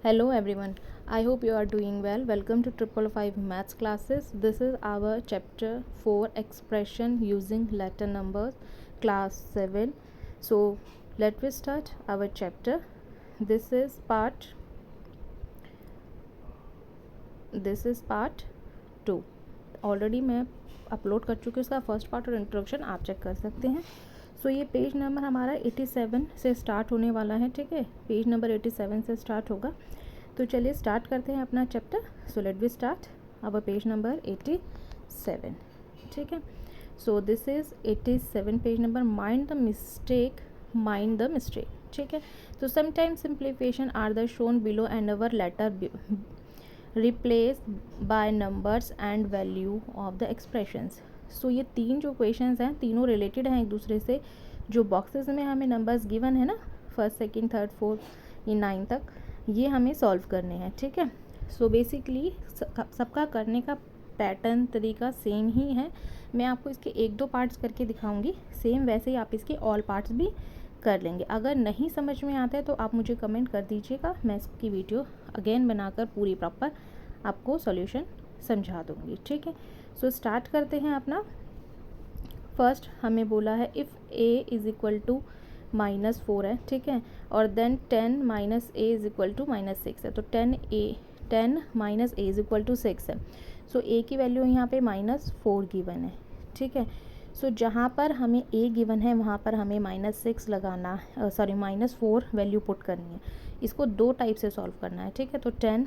Hello everyone. I hope you are doing well. Welcome to 555 Maths classes. This is our chapter 4 expression using letter numbers, class 7. So let me start our chapter. This is part 2. Already मैं upload कर चुकी हूँ इसका first part और introduction आप check कर सकते हैं. सो ये पेज नंबर हमारा 87 से स्टार्ट होने वाला है. ठीक है, पेज नंबर 87 से स्टार्ट होगा. तो चलिए स्टार्ट करते हैं अपना chapter. So let we start our page number 87. ठीक है, so this is 87 page number. Mind the mistake. ठीक है, तो sometimes simplification are the shown below and our letter replace by numbers and value of the expressions. So ये तीन जो questions हैं तीनों रिलेटेड हैं एक दूसरे से. जो बॉक्सेस में हमें नंबर्स गिवन है ना, फर्स्ट सेकंड थर्ड फोर्थ ये 9 तक, ये हमें सॉल्व करने हैं. ठीक है, सो बेसिकली सबका करने का पैटर्न तरीका सेम ही है. मैं आपको इसके 1-2 पार्ट्स करके दिखाऊंगी. सेम वैसे ही आप इसके ऑल पार्ट्स भी कर लेंगे. अगर नहीं समझ में आता है तो आप मुझे कमेंट कर दीजिएगा, मैं इसकी वीडियो अगेन बनाकर पूरी प्रॉपर आपको सॉल्यूशन समझा दूंगी. ठीक है, सो स्टार्ट करते हैं अपना. फर्स्ट हमें बोला है if a is equal to -4 है. ठीक है, और then 10 minus a is equal to -6 है. तो 10 minus a is equal to 6 है. सो a की वैल्यू यहाँ पे -4 गिवन है. ठीक है, सो जहाँ पर हमें a गिवन है वहाँ पर हमें -6 लगाना, -4 वैल्यू पुट करनी है. इसको 2 टाइप से सॉल्व करना है. ठीक है, तो 10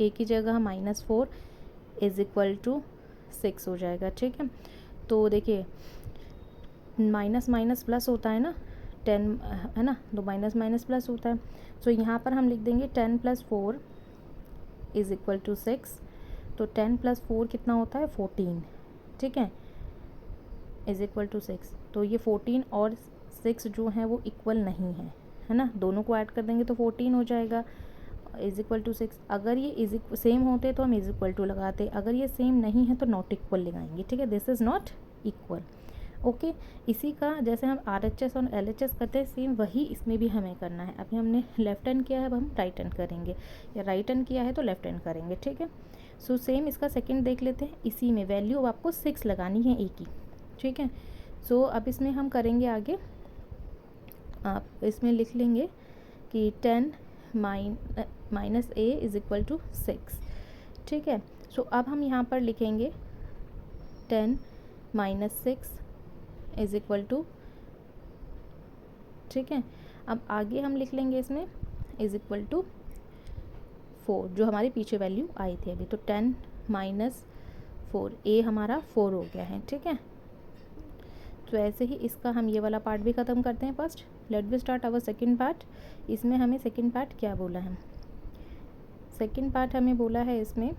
a की जगह -4 इज़ इक्वल टू 6 हो जाएगा. ठीक है, तो देखिए माइनस माइनस प्लस होता है ना, 10 है ना, तो माइनस माइनस प्लस होता है. सो यहाँ पर हम लिख देंगे 10 + 4 इज़ इक्वल टू 6. तो 10 + 4 कितना होता है 14. ठीक है, इज़ इक्वल टू 6. तो ये 14 और 6 जो हैं वो इक्वल नहीं है ना, दोनों को ऐड कर देंगे तो 14 हो जाएगा इज़ इक्वल टू 6. अगर ये सेम होते तो हम इज़ इक्वल टू लगाते, अगर ये सेम नहीं है तो नॉट इक्वल लगाएंगे. ठीक है, this is not equal. Okay, इसी का जैसे हम RHS और LHS करते हैं सेम वही इसमें भी हमें करना है. अभी हमने लेफ्ट हैंड किया है, अब हम राइट हैंड करेंगे, या राइट हैंड किया है तो लेफ्ट हैंड करेंगे. ठीक है, सो सेम इसका सेकंड देख लेते हैं. इसी में वैल्यू आपको 6 लगानी है a की. ठीक है, सो अब इसमें हम करेंगे आगे. आप इसमें लिख लेंगे कि 10 minus a is equal to 6. ठीक है, सो अब हम यहाँ पर लिखेंगे 10 माइनस 6 इज़ इक्वल टू. ठीक है, अब आगे हम लिख लेंगे इसमें इज़ इक्वल टू 4 जो हमारी पीछे वैल्यू आई थी अभी. तो 10 माइनस 4 a हमारा 4 हो गया है. ठीक है, तो ऐसे ही इसका हम ये वाला पार्ट भी ख़त्म करते हैं first. Let we start our second part. इसमें हमें सेकंड पार्ट क्या बोला है, सेकंड पार्ट हमें बोला है इसमें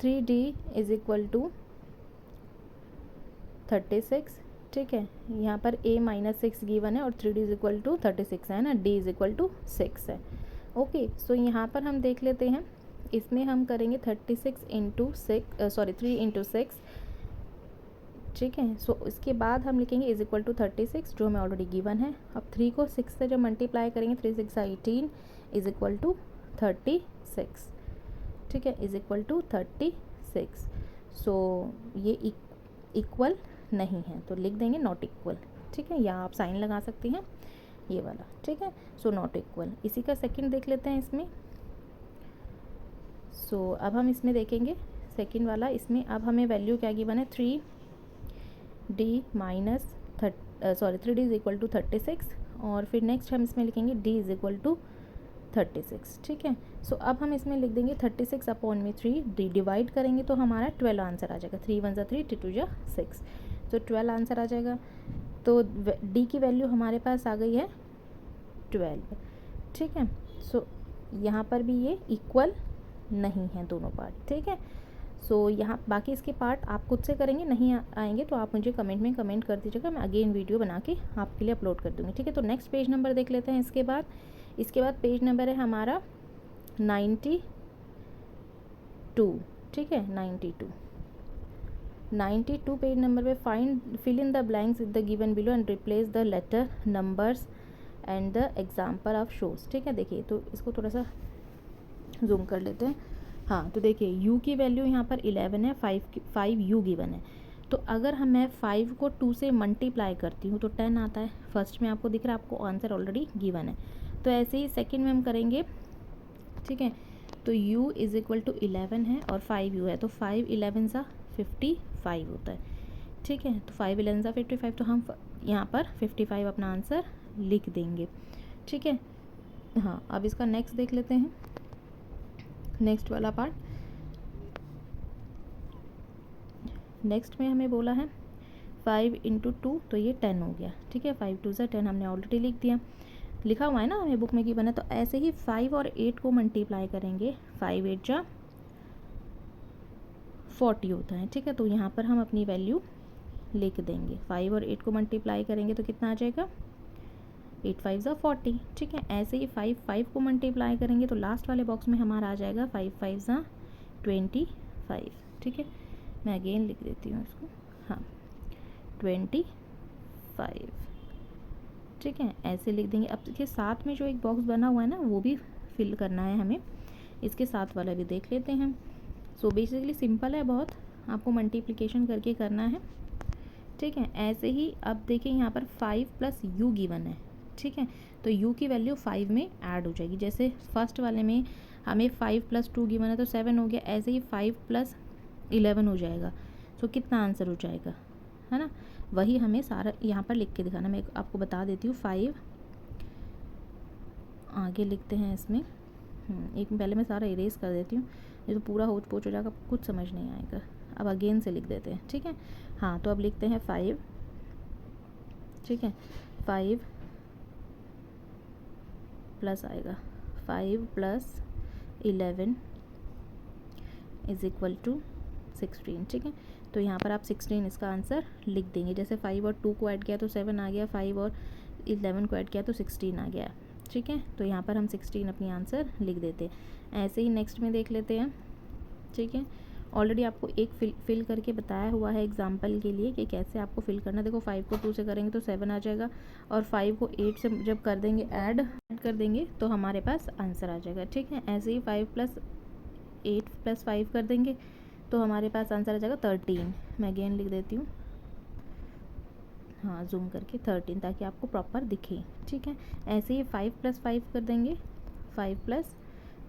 3d इज़ इक्वल टू 36. ठीक है, यहाँ पर a -6 गिवन है और 3d इज़ इक्वल टू 36 है ना, d इज़ इक्वल टू 6 है. ओके, सो यहाँ पर हम देख लेते हैं. इसमें हम करेंगे 36 इंटू 3 इंटू 6. ठीक है, सो इसके बाद हम लिखेंगे इज़ इक्वल टू 36 जो हमें ऑलरेडी गिवन है. अब 3 को 6 से जब मल्टीप्लाई करेंगे 3 6 18 इज़ इक्वल टू 36. ठीक है, इज़ इक्वल टू 36. सो ये इक्वल नहीं है तो लिख देंगे नॉट इक्वल. ठीक है, या आप साइन लगा सकती हैं ये वाला. ठीक है, सो नॉट इक्वल. इसी का सेकंड देख लेते हैं इसमें. सो अब हम इसमें देखेंगे सेकंड वाला. इसमें अब हमें वैल्यू क्या गिवन है 3d इज़ इक्वल टू 36. और फिर नेक्स्ट हम इसमें लिखेंगे d इज़ इक्वल टू 36. ठीक है, सो अब हम इसमें लिख देंगे 36 अपॉन में 3 डिवाइड करेंगे तो हमारा 12 आंसर आ जाएगा. 3 1 3 2 2 6, तो 12 आंसर आ जाएगा. तो d की वैल्यू हमारे पास आ गई है 12. ठीक है, सो यहाँ पर भी ये इक्वल नहीं है दोनों पार्ट. ठीक है, सो यहाँ बाकी इसके पार्ट आप खुद से करेंगे, नहीं आएंगे तो आप मुझे कमेंट में कमेंट कर दीजिएगा, मैं अगेन वीडियो बना के आपके लिए अपलोड कर दूँगी. ठीक है, तो नेक्स्ट पेज नंबर देख लेते हैं. इसके बाद पेज नंबर है हमारा 92. ठीक है, 92 पेज नंबर पे fill in the blanks with the given below and replace the letter numbers and the example of shows. ठीक है, देखिए तो इसको थोड़ा सा जूम कर लेते हैं। हाँ, तो देखिए u की वैल्यू यहाँ पर 11 है, 5 u गिवन है। तो अगर मैं 5 को 2 से मल्टीप्लाई करती हूँ तो 10 आता है। फर्स्ट में आपको दिख रहा है, आपको आंसर ऑलरेडी गिवन है। तो ऐसे ही सेकंड में हम करेंगे। ठीक है, तो u इज़ इक्वल टू 11 है और 5 u है, तो 5 11 सा 55 होता है। ठीक है, तो 5 11 सा 55, तो हम यहाँ पर 55 अपना आंसर लिख देंगे। ठीक है, हाँ अब इसका नेक्स्ट देख लेते हैं, नेक्स्ट वाला पार्ट। नेक्स्ट में हमें बोला है 5 इंटू 2, तो ये 10 हो गया। ठीक है, 5 2 सा 10 हमने ऑलरेडी लिख दिया, लिखा हुआ है ना हमें बुक में गिवन है। तो ऐसे ही 5 और 8 को मल्टीप्लाई करेंगे, 5 8 जा 40 होता है। ठीक है, तो यहाँ पर हम अपनी वैल्यू लिख देंगे। 5 और 8 को मल्टीप्लाई करेंगे तो कितना आ जाएगा, 8 5 ज़ा 40। ठीक है, ऐसे ही 5 5 को मल्टीप्लाई करेंगे तो लास्ट वाले बॉक्स में हमारा आ जाएगा 5 5 ज़ा 25। ठीक है, मैं अगेन लिख देती हूँ इसको, हाँ 25। ठीक है, ऐसे लिख देंगे। अब इसके साथ में जो एक बॉक्स बना हुआ है ना, वो भी फिल करना है हमें, इसके साथ वाला भी देख लेते हैं। सो बेसिकली सिंपल है बहुत, आपको मल्टीप्लिकेशन करके करना है। ठीक है, ऐसे ही अब देखिए यहाँ पर 5 प्लस u गिवन है। ठीक है, तो u की वैल्यू 5 में ऐड हो जाएगी। जैसे फर्स्ट वाले में हमें 5 प्लस 2 गिवन है तो 7 हो गया, ऐसे ही 5 प्लस 11 हो जाएगा। तो कितना आंसर हो जाएगा, है ना। वही हमें सारा यहाँ पर लिख के दिखाना। मैं आपको बता देती हूँ, 5 आगे लिखते हैं इसमें। एक पहले मैं सारा इरेज कर देती हूँ, ये तो पूरा होच पोच हो जाएगा, कुछ समझ नहीं आएगा। अब अगेन से लिख देते हैं। ठीक है, हाँ तो अब लिखते हैं 5। ठीक है, 5 प्लस आएगा 5 प्लस 11 इज़ इक्वल टू 16। ठीक है, तो यहाँ पर आप 16 इसका आंसर लिख देंगे। जैसे 5 और 2 को ऐड किया तो 7 आ गया, 5 और 11 को ऐड किया तो 16 आ गया। ठीक है, तो यहाँ पर हम 16 अपनी आंसर लिख देते हैं। ऐसे ही नेक्स्ट में देख लेते हैं। ठीक है, ऑलरेडी आपको एक फिल करके बताया हुआ है एग्जाम्पल के लिए कि कैसे आपको फिल करना। देखो 5 को 2 से करेंगे तो 7 आ जाएगा, और 5 को 8 से जब कर देंगे ऐड कर देंगे तो हमारे पास आंसर आ जाएगा। ठीक है, ऐसे ही 5 प्लस 8 प्लस 5 कर देंगे तो हमारे पास आंसर आ जाएगा 13। मैं अगेन लिख देती हूँ, हाँ जूम करके 13, ताकि आपको प्रॉपर दिखे। ठीक है, ऐसे ही 5 प्लस 5 कर देंगे, 5 प्लस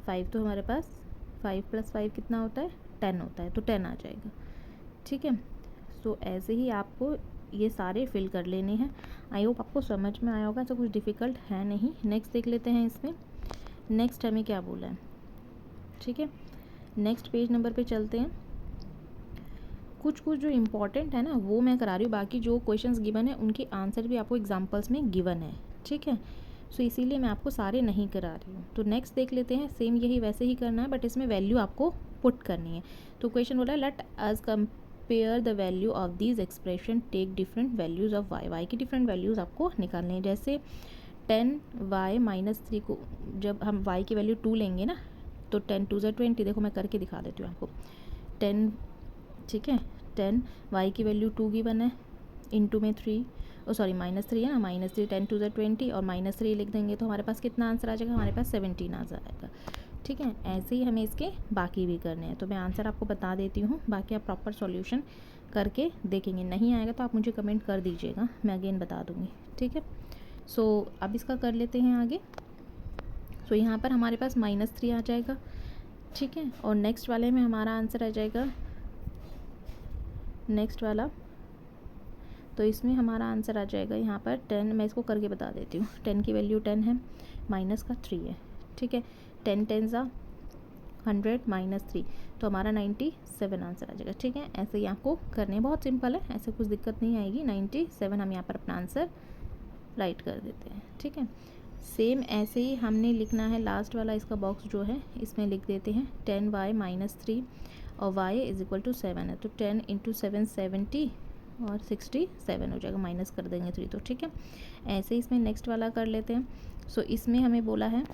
5 तो हमारे पास 5 प्लस 5 कितना होता है, 10 होता है, तो 10 आ जाएगा। ठीक है, सो ऐसे ही आपको ये सारे फिल कर लेने हैं। आई होप आपको समझ में आया होगा, तो कुछ डिफ़िकल्ट है नहीं। नेक्स्ट देख लेते हैं इसमें, नेक्स्ट हमें क्या बोला है। ठीक है, नेक्स्ट पेज नंबर पे चलते हैं। कुछ जो इम्पॉर्टेंट है ना वो मैं करा रही हूँ, बाकी जो क्वेश्चंस गिवन है उनके आंसर भी आपको एग्जांपल्स में गिवन है। ठीक है, सो इसीलिए मैं आपको सारे नहीं करा रही हूँ। तो नेक्स्ट देख लेते हैं, सेम यही वैसे ही करना है, बट इसमें वैल्यू आपको पुट करनी है। तो क्वेश्चन बोला है, let us compare the value of these expression, take different values of Y की डिफरेंट वैल्यूज़ आपको निकालनी है। जैसे 10y - 3 को जब हम y की वैल्यू 2 लेंगे ना, तो 10 2 ज़ा 20। देखो मैं करके दिखा देती हूँ आपको। 10, ठीक है, 10 y की वैल्यू 2 गिवन है, इंटू में 3, सॉरी -3 है ना, -3, 10 2 ज़ा 20 और -3 लिख देंगे तो हमारे पास कितना आंसर आ जाएगा, हमारे पास 17 आ जाएगा। ठीक है, ऐसे ही हमें इसके बाकी भी करने हैं। तो मैं आंसर आपको बता देती हूँ, बाकी आप प्रॉपर सॉल्यूशन करके देखेंगे। नहीं आएगा तो आप मुझे कमेंट कर दीजिएगा, मैं अगेन बता दूँगी। ठीक है, सो अब इसका कर लेते हैं आगे। सो यहाँ पर हमारे पास -3 आ जाएगा। ठीक है, और नेक्स्ट वाले में हमारा आंसर आ जाएगा, नेक्स्ट वाला, तो इसमें हमारा आंसर आ जाएगा यहाँ पर 10। मैं इसको करके बता देती हूँ। 10 की वैल्यू 10 है, माइनस का 3 है। ठीक है, 10 10 ज़ा 100 -3, तो हमारा 97 आंसर आ जाएगा। ठीक है, ऐसे ही आपको करने, बहुत सिंपल है, ऐसे कुछ दिक्कत नहीं आएगी। 97 हम यहाँ पर अपना आंसर राइट कर देते हैं। ठीक है, सेम ऐसे ही हमने लिखना है लास्ट वाला इसका बॉक्स जो है, इसमें लिख देते हैं 10y - 3 और y इज़ इक्वल टू 7 है, तो 10 × 7 70 और 67 हो जाएगा, माइनस कर देंगे 3 तो। ठीक है, ऐसे ही इसमें नेक्स्ट वाला कर लेते हैं। सो इसमें हमें बोला है,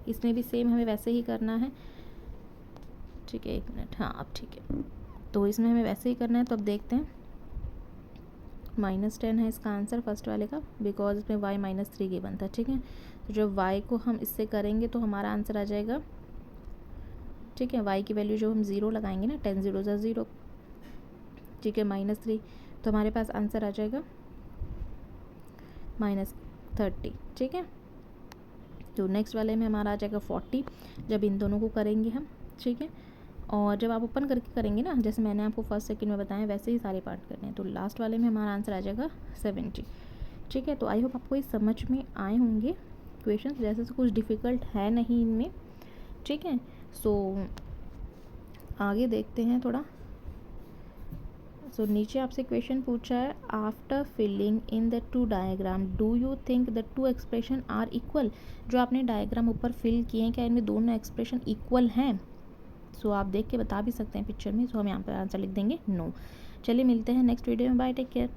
इसमें भी सेम हमें वैसे ही करना है। ठीक है, 1 मिनट, हाँ अब ठीक है, तो इसमें हमें वैसे ही करना है। तो अब देखते हैं, -10 है इसका आंसर फर्स्ट वाले का, बिकॉज इसमें y -3 गिवन था, ठीक है। तो जब y को हम इससे करेंगे तो हमारा आंसर आ जाएगा, ठीक है। y की वैल्यू जो हम 0 लगाएंगे ना, 10 0 ज़ा 0, ठीक है, -3, तो हमारे पास आंसर आ जाएगा -30, ठीक है। तो नेक्स्ट वाले में हमारा आ जाएगा 40 जब इन दोनों को करेंगे हम, ठीक है। और जब आप ओपन करके करेंगे ना, जैसे मैंने आपको फर्स्ट सेकंड में बताया, वैसे ही सारे पार्ट करने हैं। तो लास्ट वाले में हमारा आंसर आ जाएगा 70, ठीक है। तो आई होप आपको ये समझ में आए होंगे क्वेश्चन, जैसे से कुछ डिफ़िकल्ट है नहीं इनमें, ठीक है। सो आगे देखते हैं थोड़ा। सो नीचे आपसे क्वेश्चन पूछा है, after filling in the two diagram do you think the two expression are equal. जो आपने डायग्राम ऊपर फिल किए हैं, क्या इनमें दोनों एक्सप्रेशन इक्वल हैं। सो आप देख के बता भी सकते हैं पिक्चर में। सो हम यहाँ पर आंसर लिख देंगे नो। चलिए मिलते हैं नेक्स्ट वीडियो में, बाय, टेक केयर।